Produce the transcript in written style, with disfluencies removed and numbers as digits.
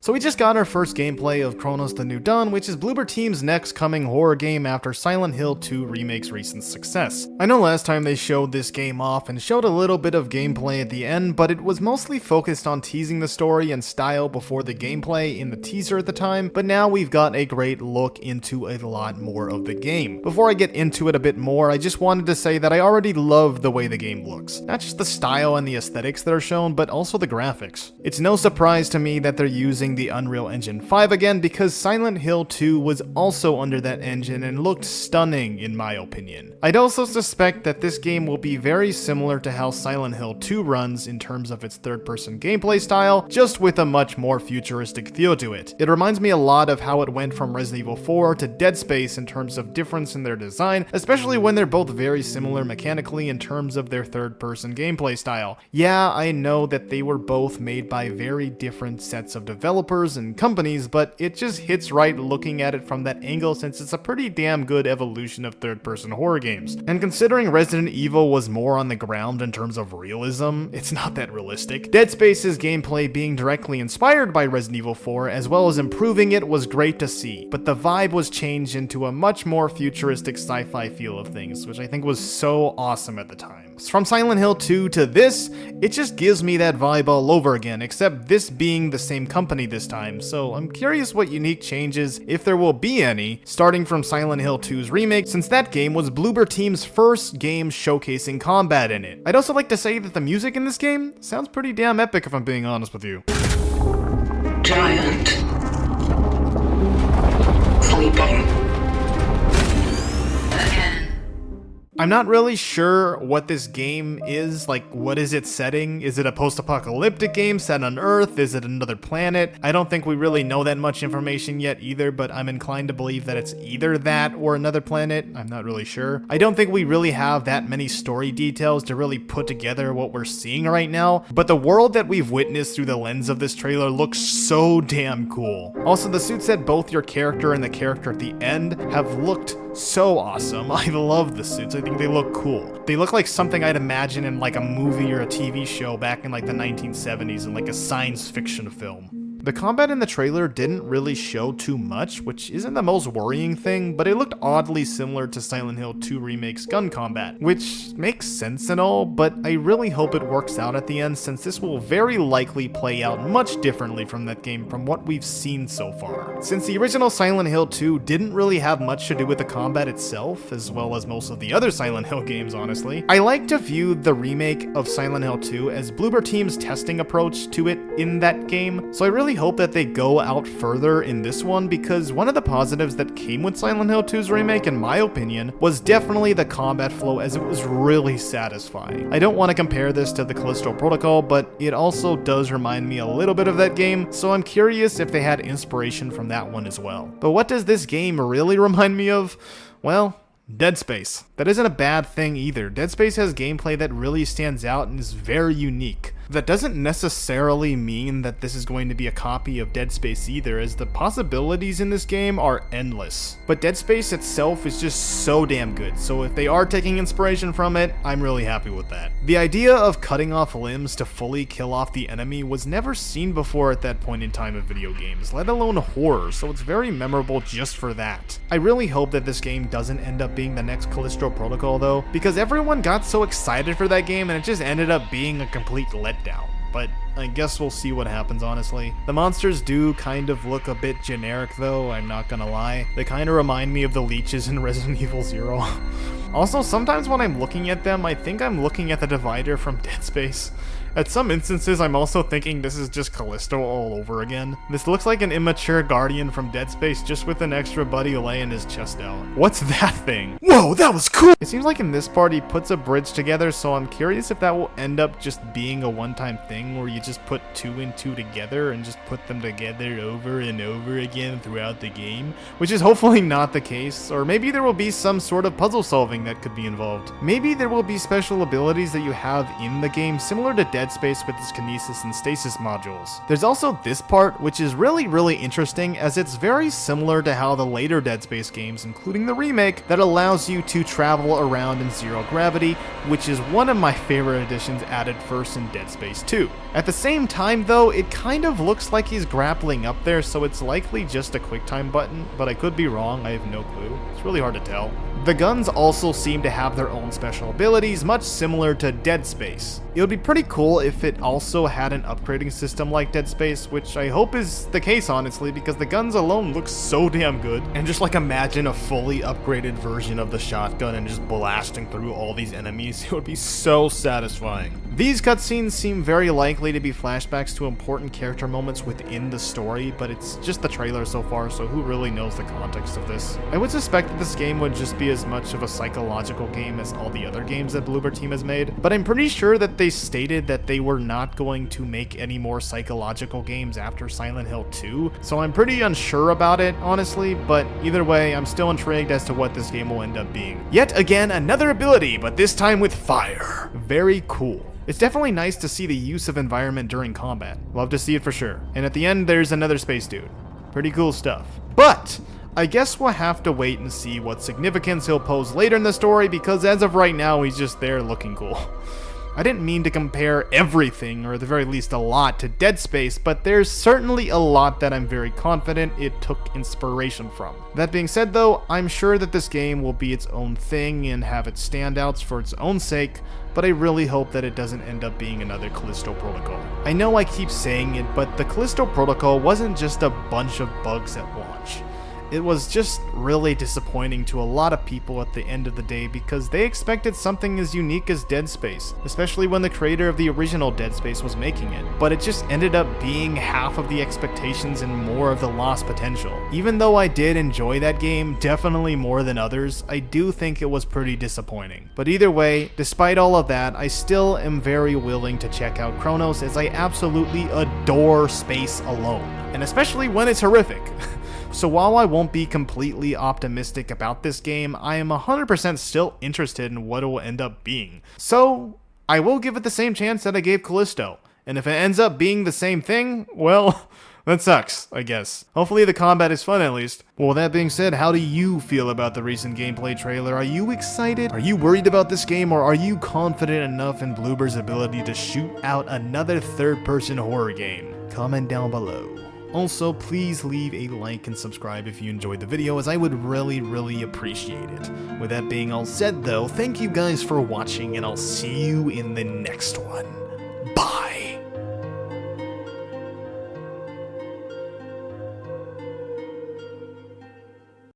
So we just got our first gameplay of Cronos the New Dawn, which is Bloober Team's next coming horror game after Silent Hill 2 Remake's recent success. I know last time they showed this game off and showed a little bit of gameplay at the end, but it was mostly focused on teasing the story and style before the gameplay in the teaser at the time, but now we've got a great look into a lot more of the game. Before I get into it a bit more, I just wanted to say that I already love the way the game looks. Not just the style and the aesthetics that are shown, but also the graphics. It's no surprise to me that they're using the Unreal Engine 5 again, because Silent Hill 2 was also under that engine and looked stunning in my opinion. I'd also suspect that this game will be very similar to how Silent Hill 2 runs in terms of its third-person gameplay style, just with a much more futuristic feel to it. It reminds me a lot of how it went from Resident Evil 4 to Dead Space in terms of difference in their design, especially when they're both very similar mechanically in terms of their third-person gameplay style. Yeah, I know that they were both made by very different sets of developers and companies, but it just hits right looking at it from that angle since it's a pretty damn good evolution of third-person horror games. And considering Resident Evil was more on the ground in terms of realism, it's not that realistic. Dead Space's gameplay being directly inspired by Resident Evil 4 as well as improving it was great to see, but the vibe was changed into a much more futuristic sci-fi feel of things, which I think was so awesome at the time. From Silent Hill 2 to this, it just gives me that vibe all over again, except this being the same company this time, so I'm curious what unique changes, if there will be any, starting from Silent Hill 2's remake, since that game was Bloober Team's first game showcasing combat in it. I'd also like to say that the music in this game sounds pretty damn epic if I'm being honest with you. Giant. Sleeping. I'm not really sure what this game is, like what is its setting? Is it a post-apocalyptic game set on Earth? Is it another planet? I don't think we really know that much information yet either, but I'm inclined to believe that it's either that or another planet. I'm not really sure. I don't think we really have that many story details to really put together what we're seeing right now, but the world that we've witnessed through the lens of this trailer looks so damn cool. Also, the suits that both your character and the character at the end have looked so awesome. I love the suits. I think they look cool. They look like something I'd imagine in like a movie or a TV show back in like the 1970s in like a science fiction film. The combat in the trailer didn't really show too much, which isn't the most worrying thing, but it looked oddly similar to Silent Hill 2 Remake's gun combat, which makes sense and all, but I really hope it works out at the end since this will very likely play out much differently from that game from what we've seen so far. Since the original Silent Hill 2 didn't really have much to do with the combat itself, as well as most of the other Silent Hill games honestly, I like to view the remake of Silent Hill 2 as Bloober Team's testing approach to it in that game, so I really hope that they go out further in this one, because one of the positives that came with Silent Hill 2's remake, in my opinion, was definitely the combat flow, as it was really satisfying. I don't want to compare this to the Callisto Protocol, but it also does remind me a little bit of that game, so I'm curious if they had inspiration from that one as well. But what does this game really remind me of? Well, Dead Space. That isn't a bad thing either. Dead Space has gameplay that really stands out and is very unique. That doesn't necessarily mean that this is going to be a copy of Dead Space either, as the possibilities in this game are endless. But Dead Space itself is just so damn good, so if they are taking inspiration from it, I'm really happy with that. The idea of cutting off limbs to fully kill off the enemy was never seen before at that point in time of video games, let alone horror, so it's very memorable just for that. I really hope that this game doesn't end up being the next Callisto Protocol though, because everyone got so excited for that game and it just ended up being a complete letdown. But I guess we'll see what happens, honestly. The monsters do kind of look a bit generic though, I'm not gonna lie. They kind of remind me of the leeches in Resident Evil 0. Also, sometimes when I'm looking at them, I think I'm looking at the divider from Dead Space. At some instances, I'm also thinking this is just Callisto all over again. This looks like an immature Guardian from Dead Space just with an extra buddy laying his chest out. What's that thing? Whoa, that was cool! It seems like in this part he puts a bridge together, so I'm curious if that will end up just being a one-time thing where you just put 2 and 2 together and just put them together over and over again throughout the game, which is hopefully not the case, or maybe there will be some sort of puzzle solving that could be involved. Maybe there will be special abilities that you have in the game similar to Dead Dead Space with its kinesis and stasis modules. There's also this part, which is really interesting, as it's very similar to how the later Dead Space games, including the remake, that allows you to travel around in zero gravity, which is one of my favorite additions added first in Dead Space 2. At the same time though, it kind of looks like he's grappling up there, so it's likely just a QuickTime button, but I could be wrong, I have no clue. It's really hard to tell. The guns also seem to have their own special abilities, much similar to Dead Space. It would be pretty cool if it also had an upgrading system like Dead Space, which I hope is the case honestly, because the guns alone look so damn good. And just like imagine a fully upgraded version of the shotgun and just blasting through all these enemies, it would be so satisfying. These cutscenes seem very likely to be flashbacks to important character moments within the story, but it's just the trailer so far, so who really knows the context of this? I would suspect that this game would just be as much of a psychological game as all the other games that Bloober Team has made, but I'm pretty sure that they stated that they were not going to make any more psychological games after Silent Hill 2, so I'm pretty unsure about it, honestly, but either way, I'm still intrigued as to what this game will end up being. Yet again, another ability, but this time with fire. Very cool. It's definitely nice to see the use of environment during combat. Love to see it for sure. And at the end, there's another space dude. Pretty cool stuff. But I guess we'll have to wait and see what significance he'll pose later in the story, because as of right now, he's just there looking cool. I didn't mean to compare everything, or at the very least a lot, to Dead Space, but there's certainly a lot that I'm very confident it took inspiration from. That being said though, I'm sure that this game will be its own thing and have its standouts for its own sake, but I really hope that it doesn't end up being another Callisto Protocol. I know I keep saying it, but the Callisto Protocol wasn't just a bunch of bugs at launch. It was just really disappointing to a lot of people at the end of the day, because they expected something as unique as Dead Space, especially when the creator of the original Dead Space was making it. But it just ended up being half of the expectations and more of the lost potential. Even though I did enjoy that game, definitely more than others, I do think it was pretty disappointing. But either way, despite all of that, I still am very willing to check out Cronos, as I absolutely adore space alone, and especially when it's horrific. So while I won't be completely optimistic about this game, I am 100% still interested in what it will end up being. So I will give it the same chance that I gave Callisto. And if it ends up being the same thing, well, that sucks, I guess. Hopefully the combat is fun at least. Well, with that being said, how do you feel about the recent gameplay trailer? Are you excited? Are you worried about this game, or are you confident enough in Bloober's ability to shoot out another third-person horror game? Comment down below. Also, please leave a like and subscribe if you enjoyed the video, as I would really appreciate it. With that being all said though, thank you guys for watching, and I'll see you in the next one.